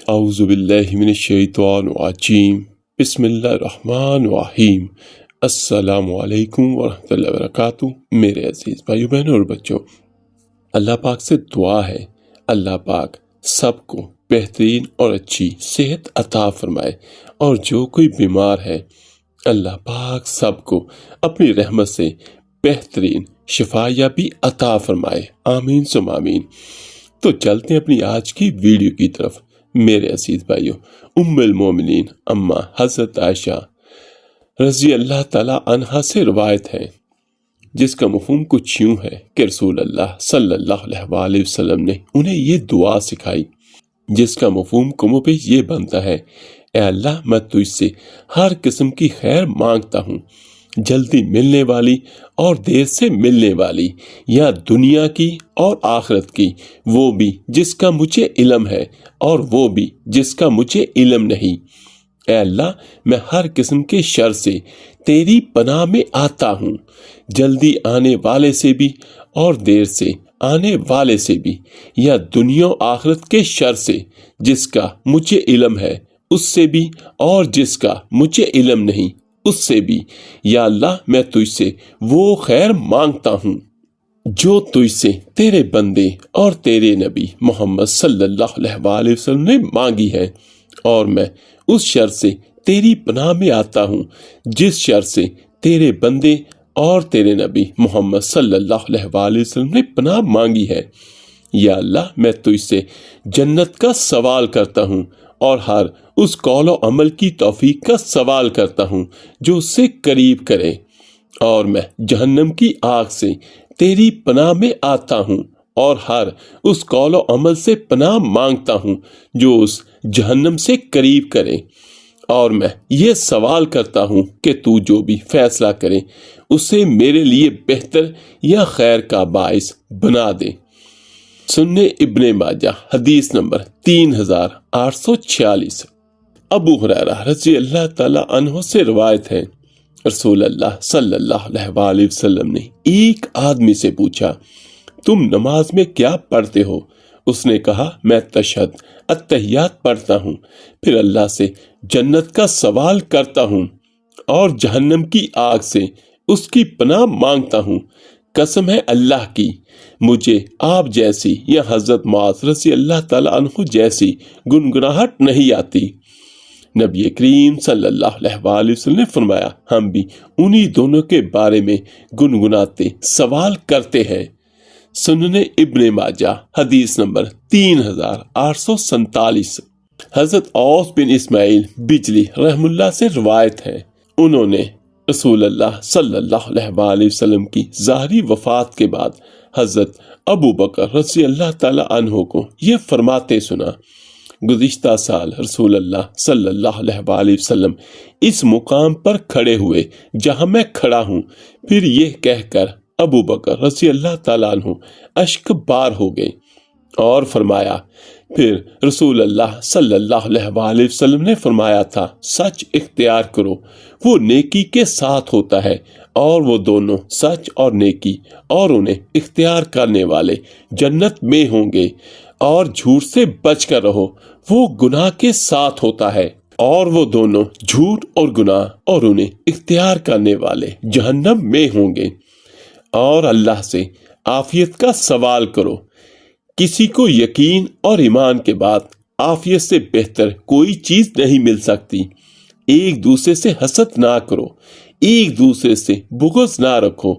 اعوذ باللہ من الشیطان الرجیم بسم اللہ الرحمن الرحیم السلام علیکم ورحمۃ اللہ وبرکاتہ۔ میرے عزیز بھائیو بہنوں اور بچوں، اللہ پاک سے دعا ہے اللہ پاک سب کو بہترین اور اچھی صحت عطا فرمائے، اور جو کوئی بیمار ہے اللہ پاک سب کو اپنی رحمت سے بہترین شفا یابی عطا فرمائے، آمین ثم آمین۔ تو چلتے ہیں اپنی آج کی ویڈیو کی طرف۔ میرے عزیز بھائیو، ام المومنین اما حضرت عائشہ رضی اللہ تعالی عنہا سے روایت ہے، جس کا مفہوم کچھ یوں ہے کہ رسول اللہ صلی اللہ علیہ وآلہ وسلم نے انہیں یہ دعا سکھائی، جس کا مفہوم کم بیش یہ بنتا ہے: اے اللہ، میں تجھ سے ہر قسم کی خیر مانگتا ہوں، جلدی ملنے والی اور دیر سے ملنے والی، یا دنیا کی اور آخرت کی، وہ بھی جس کا مجھے علم ہے اور وہ بھی جس کا مجھے علم نہیں۔ اے اللہ، میں ہر قسم کے شر سے تیری پناہ میں آتا ہوں، جلدی آنے والے سے بھی اور دیر سے آنے والے سے بھی، یا دنیا و آخرت کے شر سے، جس کا مجھے علم ہے اس سے بھی اور جس کا مجھے علم نہیں اس سے بھی۔ یا اللہ، میں تجھ سے وہ خیر مانگتا ہوں جو تجھ سے تیرے بندے اور تیرے نبی محمد صلی اللہ علیہ وآلہ وسلم نے مانگی ہے، اور میں اس شر سے تیری پناہ میں آتا ہوں جس شر سے تیرے بندے اور تیرے نبی محمد صلی اللہ علیہ وآلہ وسلم نے پناہ مانگی ہے۔ یا اللہ، میں تجھ سے جنت کا سوال کرتا ہوں اور ہر اس قول و عمل کی توفیق کا سوال کرتا ہوں جو اس سے قریب کرے، اور میں جہنم کی آگ سے تیری پناہ میں آتا ہوں اور ہر اس قول و عمل سے پناہ مانگتا ہوں جو اس جہنم سے قریب کرے، اور میں یہ سوال کرتا ہوں کہ تو جو بھی فیصلہ کرے اسے میرے لیے بہتر یا خیر کا باعث بنا دے۔ سنن ابن ماجہ حدیث نمبر 3846۔ ابو ہریرہ رضی اللہ تعالی عنہ سے روایت ہے، رسول اللہ صلی اللہ علیہ وآلہ وسلم نے ایک آدمی سے پوچھا، تم نماز میں کیا پڑھتے ہو؟ اس نے کہا، میں تشہد التحیات پڑھتا ہوں، پھر اللہ سے جنت کا سوال کرتا ہوں اور جہنم کی آگ سے اس کی پناہ مانگتا ہوں۔ قسم ہے اللہ کی، مجھے آپ جیسی یا حضرت معاذ رضی اللہ تعالی عنہ جیسی گنگناہٹ نہیں آتی۔ نبی کریم صلی اللہ علیہ وآلہ وسلم نے فرمایا، ہم بھی انہی دونوں کے بارے میں گنگناتے سوال کرتے ہیں۔ سنن ابن ماجہ حدیث نمبر 3847۔ حضرت اوس بن اسماعیل بجلی رحم اللہ سے روایت ہے، انہوں نے رسول اللہ صلی اللہ علیہ وآلہ وسلم کی ظاہری وفات کے بعد حضرت ابو بکر رضی اللہ تعالی عنہ کو یہ فرماتے سنا، گزشتہ سال رسول اللہ صلی اللہ علیہ وآلہ وسلم اس مقام پر کھڑے ہوئے جہاں میں کھڑا ہوں، پھر یہ کہہ کر ابو بکر رضی اللہ تعالیٰ عنہ اشک بار ہو گئے اور فرمایا، پھر رسول اللہ صلی اللہ علیہ وآلہ وسلم نے فرمایا تھا، سچ اختیار کرو، وہ نیکی کے ساتھ ہوتا ہے، اور وہ دونوں سچ اور نیکی اور انہیں اختیار کرنے والے جنت میں ہوں گے، اور جھوٹ سے بچ کر رہو، وہ گناہ کے ساتھ ہوتا ہے، اور وہ دونوں جھوٹ اور گناہ اور انہیں اختیار کرنے والے جہنم میں ہوں گے۔ اور اللہ سے عافیت کا سوال کرو، کسی کو یقین اور ایمان کے بعد عافیت سے بہتر کوئی چیز نہیں مل سکتی۔ ایک دوسرے سے حسد نہ کرو، ایک دوسرے سے بغض نہ رکھو،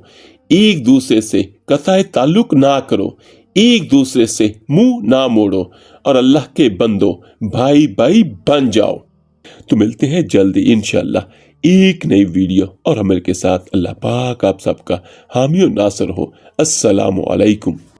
ایک دوسرے سے قطع تعلق نہ کرو، ایک دوسرے سے منہ نہ موڑو، اور اللہ کے بندو بھائی بھائی بن جاؤ۔ تو ملتے ہیں جلدی انشاءاللہ ایک نئی ویڈیو اور عمل کے ساتھ۔ اللہ پاک آپ سب کا حامی و ناصر ہو۔ السلام علیکم۔